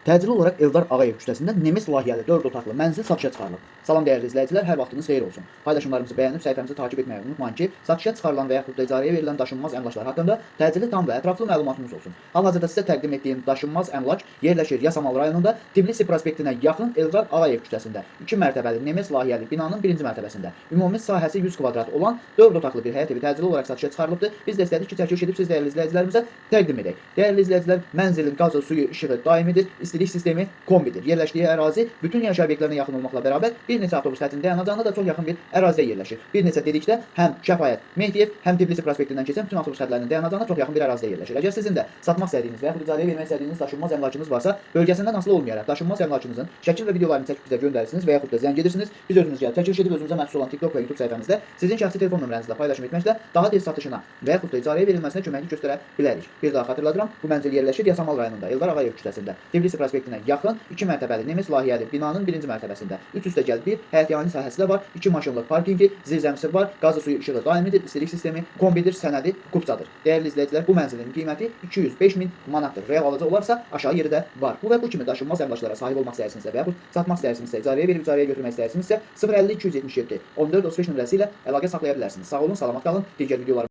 Təcili olaraq Eldar Ağayev küçəsində Nemes layihəli 4 otaqlı mənzil satışa çıxarılıb. Salam dəyərli izləyicilər, hər vaxtınız xeyir olsun. Paylaşımlarımızı bəyənib səhifəmizi takib etməyi unutmayın ki, satışa çıxarılan və yaxud da icarəyə verilən daşınmaz əmlaklar haqqında təcili, tam və ətraflı məlumatınız olsun. Hal-hazırda sizə təqdim etdiyim daşınmaz əmlak yerləşir Yasamal rayonunda Tbilisi prospektinə yaxın Eldar Ağayev küçəsində 2 mərtəbəli Nemes layihəli binanın 1-ci mərtəbəsində. Ümumi sahəsi 100 kvadrat olan 4 otaqlı bir həyət evi təcili olaraq satışa çıxarılıbdır. Biz də istədik ki, çəkiliş edib siz dəyərli izləyicilərimizə təqdim edək. Dəyərli izləyicilər, mənzilin qazı, suyu, işığı daimidir, istilik sistemi kombidir. Yerləşdiyi ərazi bütün yaşayış obyektlərinə yaxın olmaqla bərabər bir neçə avtobus xəttinin dayanacağına da çox yaxın bir ərazidə yerləşir. Bir neçə dedikdə həm Şəfaət, Mehdiyev, həm Tbilisi prospektindən keçən bütün avtobus xəttlərinin dayanacağına çox yaxın bir ərazidə yerləşir. Əgər sizin də satmaq istədiyiniz və yaxud icarəyə vermək istədiyiniz daşınmaz əmlakınız varsa, bölgəsindən asılı olmayaraq daşınmaz əmlakınızın şəkil və videolarını çəkib bizə göndərirsiniz və yaxud da zəng edirsiniz. Biz özümüz gəlib çəkiliş edib özümüzə məxsus olan TikTok və YouTube səhifəmizdə sizin şəxsi telefon nömrənizlə paylaşım etməklə daha tez satışına və yaxud da icarəyə verilməsinə köməklik göstərə bilərik. Bir daha xatırladıram, bu mənzil yerləşir Yasamal rayonunda Eldar Ağayev küçəsində Tbilisi prospektinə yaxın 2 mərtəbəli Nemes layihəli binanın 1-ci mərtəbəsində. Üst üstə gəl bir həyətyanı sahəsi də var, 2 maşınlıq parkingi, zirzəmisi var, qazı, suyu, işığı daimidir, istilik sistemi kombidir, sənədi kupçadır. Dəyərli izləyicilər, bu mənzilin qiyməti 205 min manatdır. Real alıcı olarsa aşağı yeri də var. Bu və bu kimi daşınmaz əmlaklara sahib olmaq istəyirsinizsə və yaxud satmaq istəyirsinizsə, icarəyə verib icarəyə götürmək istəyirsinizsə 050 277 14 35 nömrəsi ilə əlaqə saxlaya bilərsiniz. Sağ olun, salamat qalın. Digər videolarımızda